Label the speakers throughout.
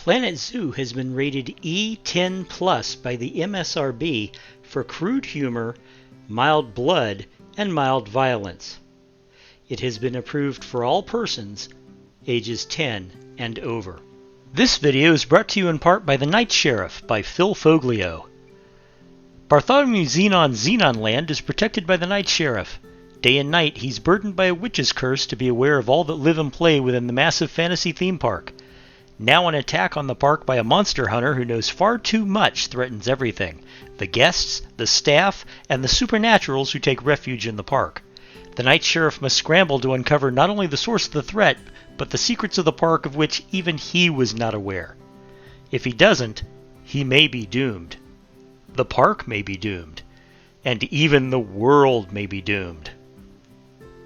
Speaker 1: Planet Zoo has been rated E10 plus by the MSRB for crude humor, mild blood, and mild violence. It has been approved for all persons ages 10 and over. This video is brought to you in part by The Night Sheriff by Phil Foglio. Bartholomew Xenon Land is protected by the Night Sheriff. Day and night, he's burdened by a witch's curse to be aware of all that live and play within the massive fantasy theme park. Now an attack on the park by a monster hunter who knows far too much threatens everything: the guests, the staff, and the supernaturals who take refuge in the park. The Night Sheriff must scramble to uncover not only the source of the threat, but the secrets of the park of which even he was not aware. If he doesn't, he may be doomed. The park may be doomed. And even the world may be doomed.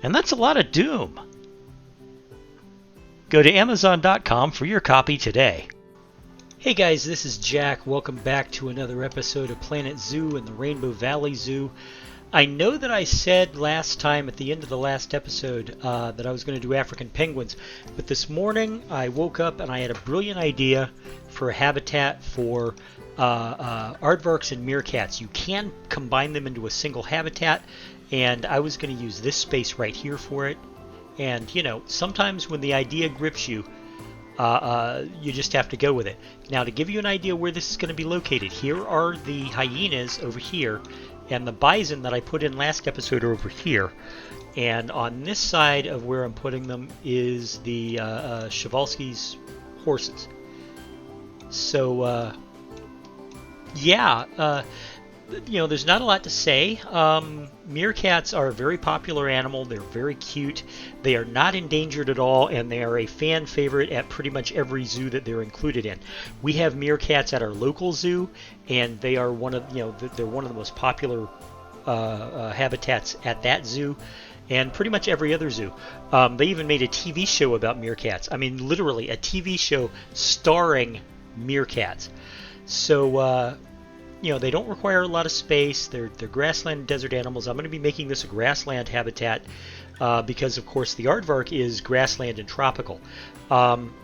Speaker 1: And that's a lot of doom. Go to Amazon.com for your copy today. Hey guys, this is Jack. Welcome back to another episode of Planet Zoo and the Rainbow Valley Zoo. I know that I said last time at the end of the last episode that I was going to do African penguins, but this morning I woke up and I had a brilliant idea for a habitat for aardvarks and meerkats. You can combine them into a single habitat, and I was going to use this space right here for it. And, you know, sometimes when the idea grips you, you just have to go with it. Now, to give you an idea where this is going to be located, here are the hyenas over here, and the bison that I put in last episode are over here. And on this side of where I'm putting them is the Przewalski's horses. So, you know, there's not a lot to say. Meerkats are a very popular animal. They're very cute. They are not endangered at all, and they are a fan favorite at pretty much every zoo that they're included in. We have meerkats at our local zoo, and they are one of they're one of the most popular habitats at that zoo, and pretty much every other zoo. They even made a TV show about meerkats. I mean, literally a TV show starring meerkats. So. You know, they don't require a lot of space. They're grassland and desert animals. I'm going to be making this a grassland habitat because, of course, the aardvark is grassland and tropical.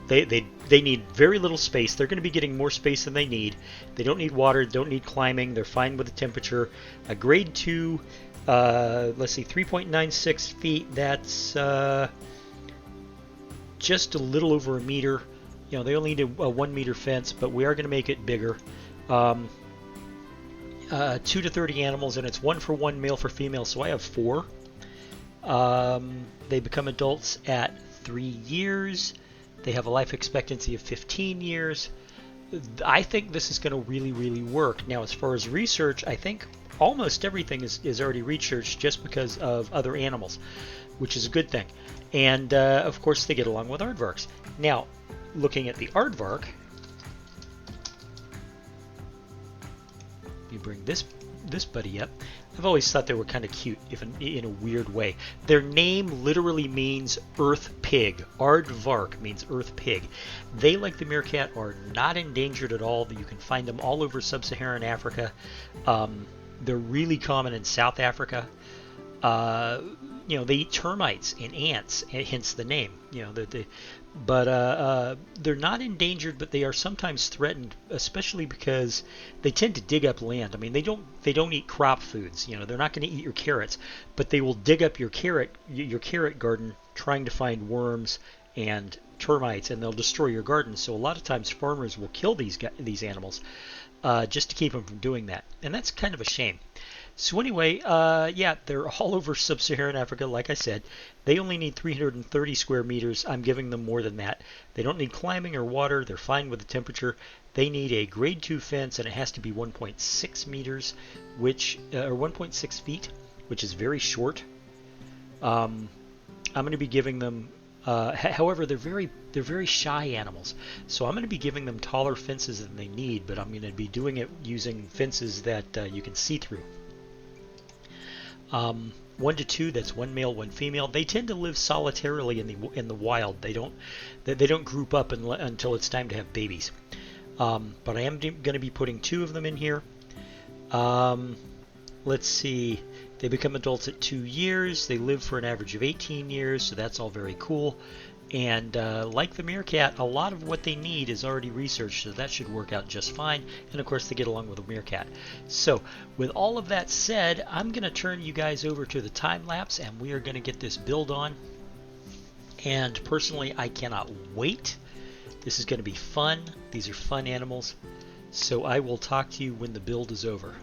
Speaker 1: They need very little space. They're going to be getting more space than they need. They don't need water. Don't need climbing. They're fine with the temperature. A grade 2, let's see, 3.96 feet. That's just a little over a meter. You know, they only need a 1 meter fence, but we are going to make it bigger. 2 to 30 animals, and it's 1 for 1, male for female, so I have 4. They become adults at 3 years. They have a life expectancy of 15 years. I think this is going to really, really work. Now, as far as research, I think almost everything is already researched just because of other animals, which is a good thing. And, of course, they get along with aardvarks. Now, looking at the aardvark, bring this buddy up. I've always thought they were kind of cute, if in a weird way. Their name literally means earth pig. Aardvark means earth pig. They, like the meerkat, are not endangered at all. You can find them all over sub-Saharan Africa. They're really common in South Africa. You know, they eat termites and ants, hence the name. You know, but they're not endangered, but they are sometimes threatened, especially because they tend to dig up land. I mean, they don't eat crop foods. You know, they're not going to eat your carrots, but they will dig up your carrot garden, trying to find worms and termites, and they'll destroy your garden. So a lot of times farmers will kill these animals just to keep them from doing that, and that's kind of a shame. So anyway, yeah, they're all over sub-Saharan Africa, like I said. They only need 330 square meters. I'm giving them more than that. They don't need climbing or water. They're fine with the temperature. They need a grade 2 fence, and it has to be 1.6 meters, or 1.6 feet, which is very short. I'm going to be giving them, however, they're very shy animals. So I'm going to be giving them taller fences than they need, but I'm going to be doing it using fences that you can see through. 1 to 2, that's 1 male, 1 female. They tend to live solitarily in the wild. They don't group up until it's time to have babies. But I am going to be putting 2 of them in here. Let's see. They become adults at 2 years. They live for an average of 18 years, so that's all very cool. And like the meerkat, a lot of what they need is already researched, so that should work out just fine. And of course, they get along with the meerkat. So with all of that said, I'm going to turn you guys over to the time lapse, and we are going to get this build on. And personally, I cannot wait. This is going to be fun. These are fun animals. So I will talk to you when the build is over.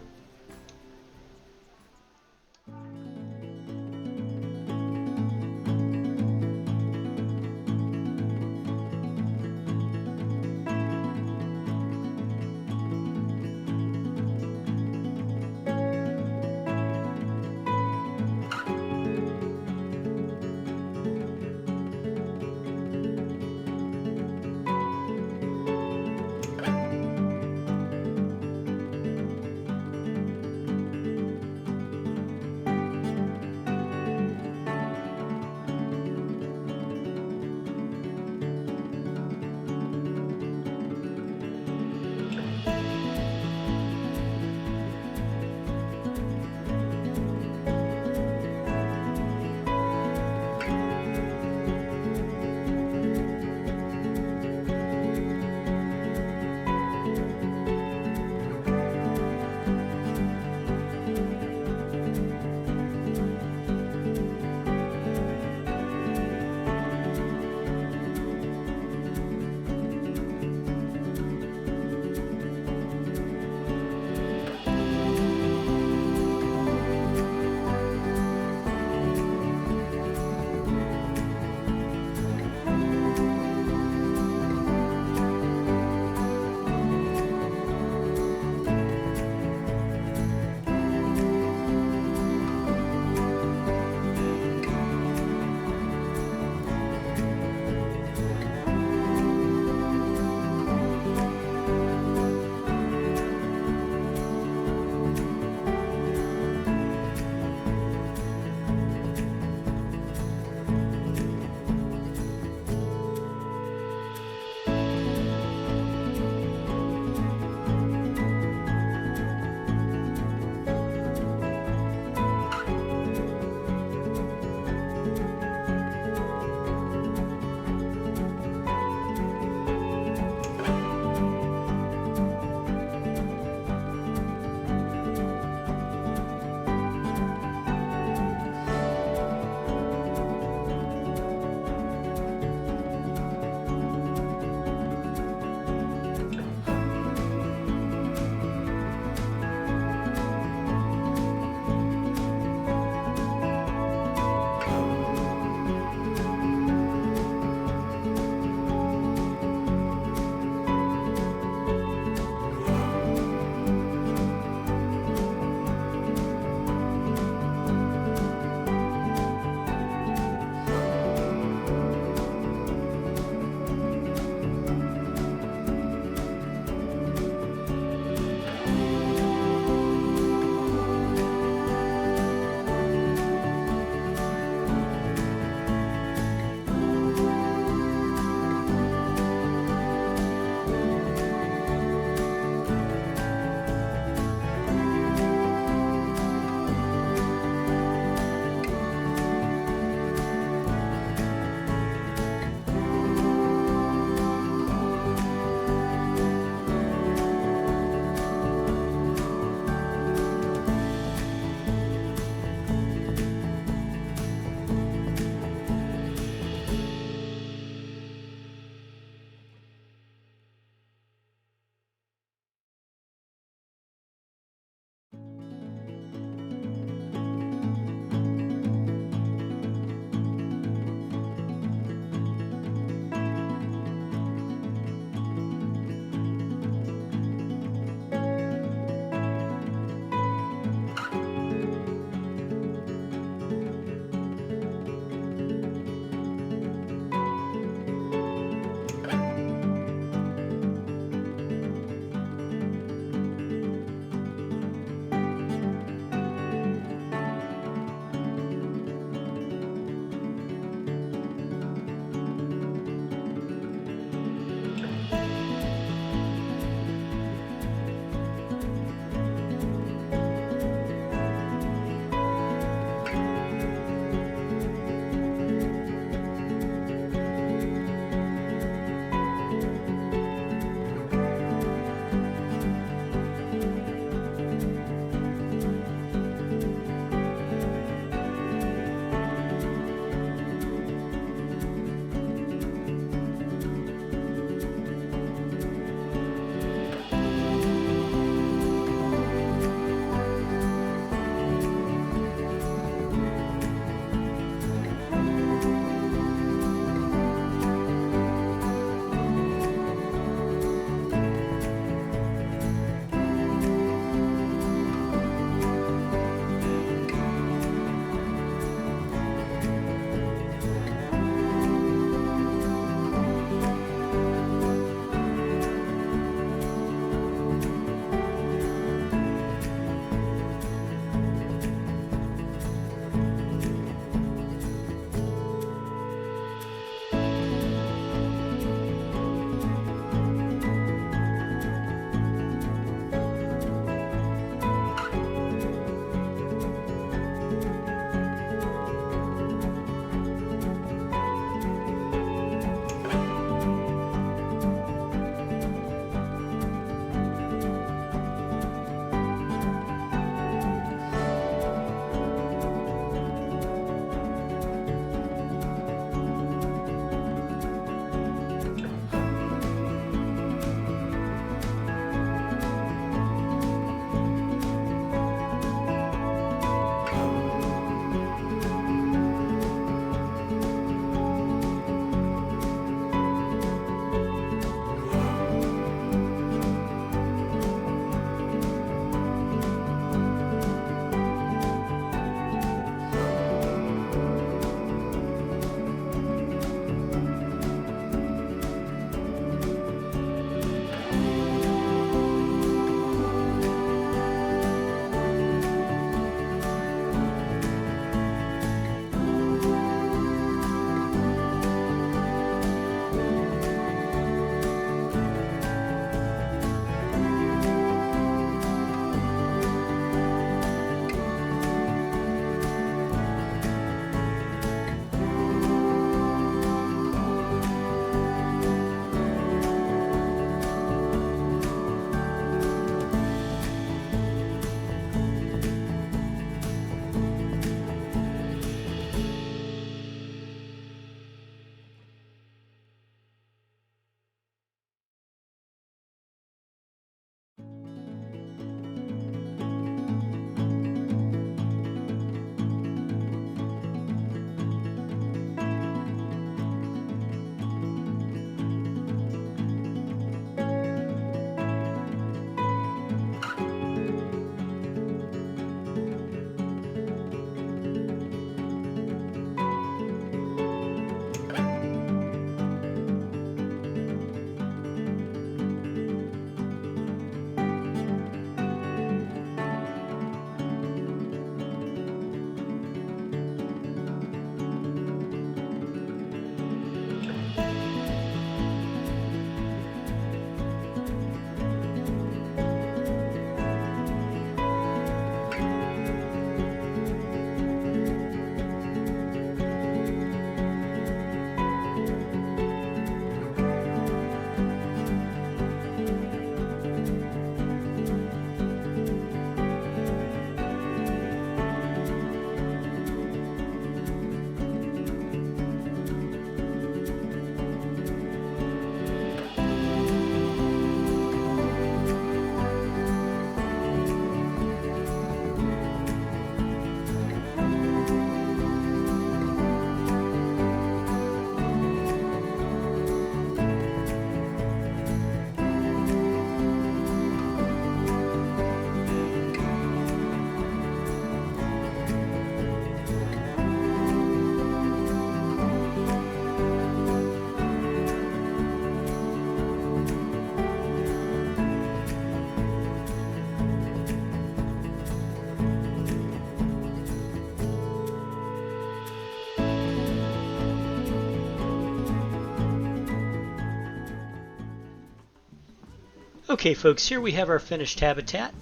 Speaker 1: Okay, folks, here we have our finished habitat.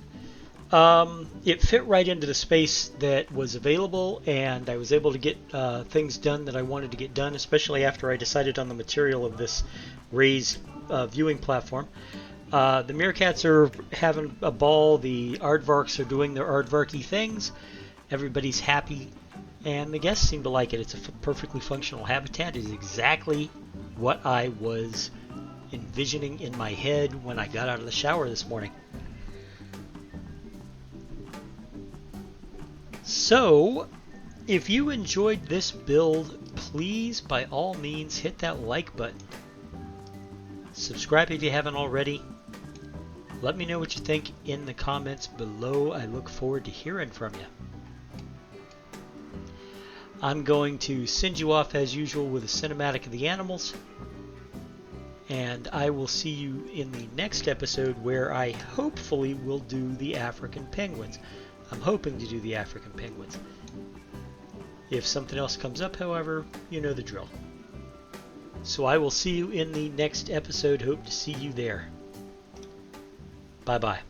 Speaker 1: It fit right into the space that was available, and I was able to get things done that I wanted to get done, especially after I decided on the material of this raised viewing platform. The meerkats are having a ball, the aardvarks are doing their aardvarky things, everybody's happy, and the guests seem to like it. It's a perfectly functional habitat. It is exactly what I was envisioning in my head when I got out of the shower this morning. So, if you enjoyed this build, please, by all means, hit that like button. Subscribe if you haven't already. Let me know what you think in the comments below. I look forward to hearing from you. I'm going to send you off as usual with a cinematic of the animals. And I will see you in the next episode where I hopefully will do the African penguins. I'm hoping to do the African penguins. If something else comes up, however, you know the drill. So I will see you in the next episode. Hope to see you there. Bye-bye.